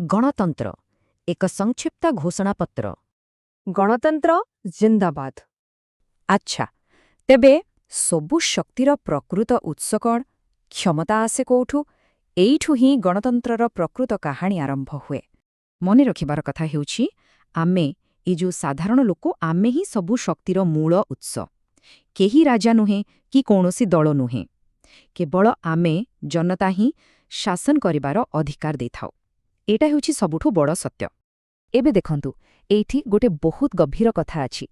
ଗଣତନ୍ତ୍ର ଏକ ସଂକ୍ଷିପ୍ତ ଘୋଷଣାପତ୍ର। ଗଣତନ୍ତ୍ର ଜିନ୍ଦାବାଦ। ଆଚ୍ଛା, ତେବେ ସବୁ ଶକ୍ତିର ପ୍ରକୃତ ଉତ୍ସ କ'ଣ? କ୍ଷମତା ଆସେ କୋଉଠୁ? ଏଇଠୁ ହିଁ ଗଣତନ୍ତ୍ରର ପ୍ରକୃତ କାହାଣୀ ଆରମ୍ଭ ହୁଏ। ମନେ ରଖିବାର କଥା ହେଉଛି, ଆମେ ଏ ଯେଉଁ ସାଧାରଣ ଲୋକ, ଆମେ ହିଁ ସବୁ ଶକ୍ତିର ମୂଳ ଉତ୍ସ। କେହି ରାଜା ନୁହେଁ କି କୌଣସି ଦଳ ନୁହେଁ। କେବଳ ଆମେ ଜନତା ହିଁ ଶାସନ କରିବାର ଅଧିକାର ଦେଇଥାଉ। ଏଇଟା ହେଉଛି ସବୁଠୁ ବଡ଼ ସତ୍ୟ। ଏବେ ଦେଖନ୍ତୁ, ଏଇଠି ଗୋଟେ ବହୁତ ଗଭୀର କଥା ଅଛି।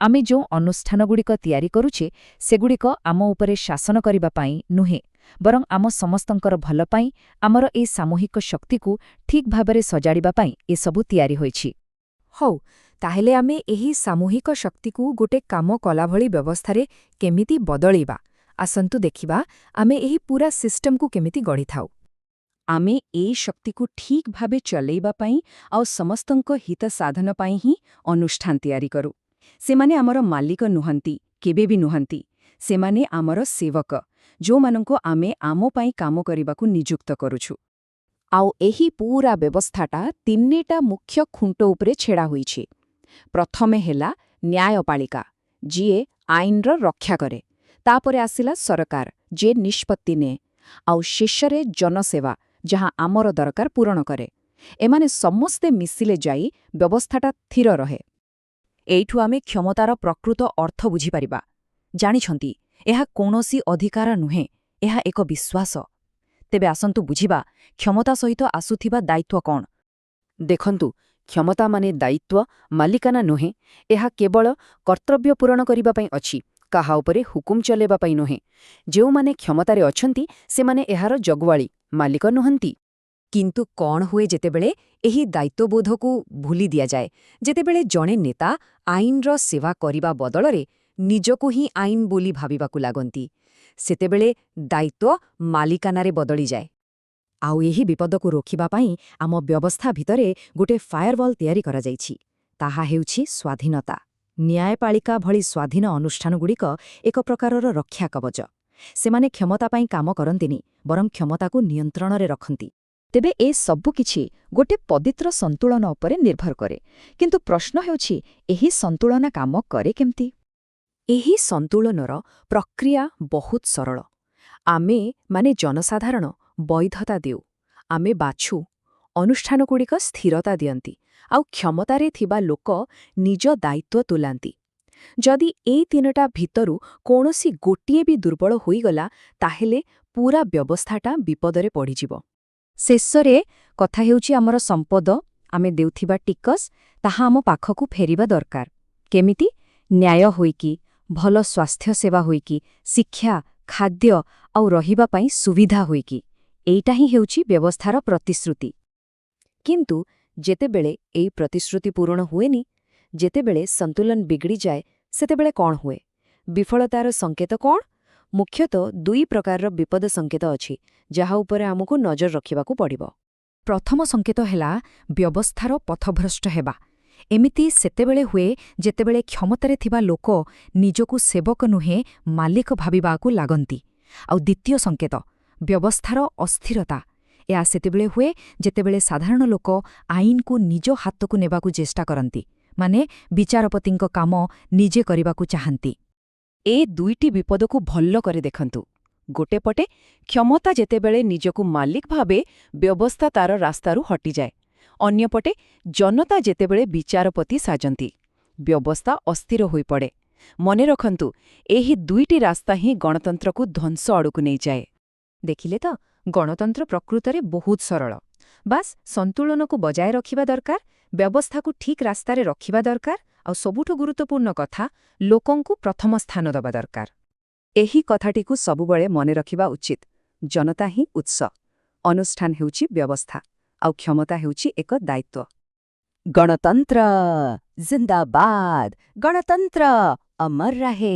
ଆମେ ଯେଉଁ ଅନୁଷ୍ଠାନଗୁଡ଼ିକ ତିଆରି କରୁଛେ, ସେଗୁଡ଼ିକ ଆମ ଉପରେ ଶାସନ କରିବା ପାଇଁ ନୁହେଁ, ବରଂ ଆମ ସମସ୍ତଙ୍କର ଭଲ ପାଇଁ, ଆମର ଏ ସାମୂହିକ ଶକ୍ତିକୁ ଠିକ୍ ଭାବରେ ସଜାଡ଼ିବା ପାଇଁ ଏସବୁ ତିଆରି ହୋଇଛି। ହଉ, ତାହେଲେ ଆମେ ଏହି ସାମୂହିକ ଶକ୍ତିକୁ ଗୋଟେ କାମ କଲାଭଳି ବ୍ୟବସ୍ଥାରେ କେମିତି ବଦଳେଇବା? ଆସନ୍ତୁ ଦେଖିବା, ଆମେ ଏହି ପୂରା ସିଷ୍ଟମକୁ କେମିତି ଗଢ଼ିଥାଉ। ଆମେ ଏଇ ଶକ୍ତିକୁ ଠିକ୍ ଭାବେ ଚଲେଇବା ପାଇଁ ଆଉ ସମସ୍ତଙ୍କ ହିତ ସାଧନ ପାଇଁ ହିଁ ଅନୁଷ୍ଠାନ ତିଆରି କରୁ। ସେମାନେ ଆମର ମାଲିକ ନୁହନ୍ତି, କେବେ ବି ନୁହନ୍ତି। ସେମାନେ ଆମର ସେବକ, ଯେଉଁମାନଙ୍କୁ ଆମେ ଆମ ପାଇଁ କାମ କରିବାକୁ ନିଯୁକ୍ତ କରୁଛୁ। ଆଉ ଏହି ପୂରା ବ୍ୟବସ୍ଥାଟା ତିନିଟା ମୁଖ୍ୟ ଖୁଣ୍ଟ ଉପରେ ଛିଡ଼ା ହୋଇଛି। ପ୍ରଥମେ ହେଲା ନ୍ୟାୟପାଳିକା, ଯିଏ ଆଇନର ରକ୍ଷା କରେ। ତାପରେ ଆସିଲା ସରକାର, ଯିଏ ନିଷ୍ପତ୍ତି ନିଏ। ଆଉ ଶେଷରେ ଜନସେବା, ଯାହା ଆମର ଦରକାର ପୂରଣ କରେ। ଏମାନେ ସମସ୍ତେ ମିଶିଲେ ଯାଇ ବ୍ୟବସ୍ଥାଟା ସ୍ଥିର ରହେ। ଏଇଠୁ ଆମେ କ୍ଷମତାର ପ୍ରକୃତ ଅର୍ଥ ବୁଝିପାରିବା। ଜାଣିଛନ୍ତି, ଏହା କୌଣସି ଅଧିକାର ନୁହେଁ, ଏହା ଏକ ବିଶ୍ୱାସ। ତେବେ ଆସନ୍ତୁ ବୁଝିବା, କ୍ଷମତା ସହିତ ଆସୁଥିବା ଦାୟିତ୍ୱ କ'ଣ? ଦେଖନ୍ତୁ, କ୍ଷମତା ମାନେ ଦାୟିତ୍ୱ, ମାଲିକାନା ନୁହେଁ। ଏହା କେବଳ କର୍ତ୍ତବ୍ୟ ପୂରଣ କରିବା ପାଇଁ ଅଛି, କାହା ଉପରେ ହୁକୁମ ଚଲେଇବା ପାଇଁ ନୁହେଁ। ଯେଉଁମାନେ କ୍ଷମତାରେ ଅଛନ୍ତି, ସେମାନେ ଏହାର ଜଗୁଆଳି, ମାଲିକ ନୁହନ୍ତି। କିନ୍ତୁ କ'ଣ ହୁଏ ଯେତେବେଳେ ଏହି ଦାୟିତ୍ୱବୋଧକୁ ଭୁଲି ଦିଆଯାଏ? ଯେତେବେଳେ ଜଣେ ନେତା ଆଇନର ସେବା କରିବା ବଦଳରେ ନିଜକୁ ହିଁ ଆଇନ ବୋଲି ଭାବିବାକୁ ଲାଗନ୍ତି, ସେତେବେଳେ ଦାୟିତ୍ୱ ମାଲିକାନାରେ ବଦଳିଯାଏ। ଆଉ ଏହି ବିପଦକୁ ରୋକିବା ପାଇଁ ଆମ ବ୍ୟବସ୍ଥା ଭିତରେ ଗୋଟେ ଫାୟାରୱାଲ୍ ତିଆରି କରାଯାଇଛି। ତାହା ହେଉଛି ସ୍ୱାଧୀନତା। ନ୍ୟାୟପାଳିକା ଭଳି ସ୍ୱାଧୀନ ଅନୁଷ୍ଠାନଗୁଡ଼ିକ ଏକ ପ୍ରକାରର ରକ୍ଷା କବଚ। ସେମାନେ କ୍ଷମତା ପାଇଁ କାମ କରନ୍ତିନି, ବରଂ କ୍ଷମତାକୁ ନିୟନ୍ତ୍ରଣରେ ରଖନ୍ତି। ତେବେ ଏ ସବୁକିଛି ଗୋଟେ ପବିତ୍ର ସନ୍ତୁଳନ ଉପରେ ନିର୍ଭର କରେ। କିନ୍ତୁ ପ୍ରଶ୍ନ ହେଉଛି, ଏହି ସନ୍ତୁଳନ କାମ କରେ କେମିତି? ଏହି ସନ୍ତୁଳନର ପ୍ରକ୍ରିୟା ବହୁତ ସରଳ। ଆମେ ଜନସାଧାରଣ ବୈଧତା ଦେଉ, ଆମେ ବାଛୁ, ଅନୁଷ୍ଠାନଗୁଡ଼ିକ ସ୍ଥିରତା ଦିଅନ୍ତି, ଆଉ କ୍ଷମତାରେ ଥିବା ଲୋକ ନିଜ ଦାୟିତ୍ୱ ତୁଲାନ୍ତି। ଯଦି ଏଇ ତିନିଟା ଭିତରୁ କୌଣସି ଗୋଟିଏ ବି ଦୁର୍ବଳ ହୋଇଗଲା, ତାହେଲେ ପୂରା ବ୍ୟବସ୍ଥାଟା ବିପଦରେ ପଡ଼ିଯିବ। ଶେଷରେ କଥା ହେଉଛି ଆମର ସମ୍ପଦ, ଆମେ ଦେଉଥିବା ଟିକସ, ତାହା ଆମ ପାଖକୁ ଫେରିବା ଦରକାର। କେମିତି? ନ୍ୟାୟ ହୋଇକି, ଭଲ ସ୍ୱାସ୍ଥ୍ୟସେବା ହୋଇକି, ଶିକ୍ଷା, ଖାଦ୍ୟ ଆଉ ରହିବା ପାଇଁ ସୁବିଧା ହୋଇକି। ଏଇଟା ହିଁ ହେଉଛି ବ୍ୟବସ୍ଥାର ପ୍ରତିଶ୍ରୁତି। କିନ୍ତୁ ଯେତେବେଳେ ଏଇ ପ୍ରତିଶ୍ରୁତି ପୂରଣ ହୁଏନି, ଯେତେବେଳେ ସନ୍ତୁଳନ ବିଗିଡ଼ିଯାଏ, ସେତେବେଳେ କ'ଣ ହୁଏ? ବିଫଳତାର ସଂକେତ କ'ଣ? ମୁଖ୍ୟତଃ ଦୁଇ ପ୍ରକାରର ବିପଦ ସଂକେତ ଅଛି, ଯାହା ଉପରେ ଆମକୁ ନଜର ରଖିବାକୁ ପଡ଼ିବ। ପ୍ରଥମ ସଂକେତ ହେଲା ବ୍ୟବସ୍ଥାର ପଥଭ୍ରଷ୍ଟ ହେବା। ଏମିତି ସେତେବେଳେ ହୁଏ ଯେତେବେଳେ କ୍ଷମତାରେ ଥିବା ଲୋକ ନିଜକୁ ସେବକ ନୁହେଁ, ମାଲିକ ଭାବିବାକୁ ଲାଗନ୍ତି। ଆଉ ଦ୍ୱିତୀୟ ସଂକେତ, ବ୍ୟବସ୍ଥାର ଅସ୍ଥିରତା। ଏହା ସେତେବେଳେ ହୁଏ ଯେତେବେଳେ ସାଧାରଣ ଲୋକ ଆଇନକୁ ନିଜ ହାତକୁ ନେବାକୁ ଚେଷ୍ଟା କରନ୍ତି, ମାନେ ବିଚାରପତିଙ୍କ କାମ ନିଜେ କରିବାକୁ ଚାହାନ୍ତି। ଏ ଦୁଇଟି ବିପଦକୁ ଭଲ କରି ଦେଖନ୍ତୁ। ଗୋଟେ ପଟେ କ୍ଷମତା ଯେତେବେଳେ ନିଜକୁ ମାଲିକ ଭାବେ, ବ୍ୟବସ୍ଥା ତାର ରାସ୍ତାରୁ ହଟିଯାଏ। ଅନ୍ୟପଟେ ଜନତା ଯେତେବେଳେ ବିଚାରପତି ସାଜନ୍ତି, ବ୍ୟବସ୍ଥା ଅସ୍ଥିର ହୋଇପଡ଼େ। ମନେ ରଖନ୍ତୁ, ଏହି ଦୁଇଟି ରାସ୍ତା ହିଁ ଗଣତନ୍ତ୍ରକୁ ଧ୍ୱଂସ ଆଡ଼କୁ ନେଇଯାଏ। ଦେଖିଲେ ତ, ଗଣତନ୍ତ୍ର ପ୍ରକୃତରେ ବହୁତ ସରଳ। ବାସ୍ ସନ୍ତୁଳନକୁ ବଜାୟ ରଖିବା ଦରକାର, ବ୍ୟବସ୍ଥାକୁ ଠିକ୍ ରାସ୍ତାରେ ରଖିବା ଦରକାର, ଆଉ ସବୁଠୁ ଗୁରୁତ୍ୱପୂର୍ଣ୍ଣ କଥା, ଲୋକଙ୍କୁ ପ୍ରଥମ ସ୍ଥାନ ଦେବା ଦରକାର। ଏହି କଥାଟିକୁ ସବୁବେଳେ ମନେ ରଖିବା ଉଚିତ। ଜନତା ହିଁ ଉତ୍ସ, ଅନୁଷ୍ଠାନ ହେଉଛି ବ୍ୟବସ୍ଥା, ଆଉ କ୍ଷମତା ହେଉଛି ଏକ ଦାୟିତ୍ୱ। ଗଣତନ୍ତ୍ର ଜିନ୍ଦାବାଦ, ଗଣତନ୍ତ୍ର ଅମର ରହେ।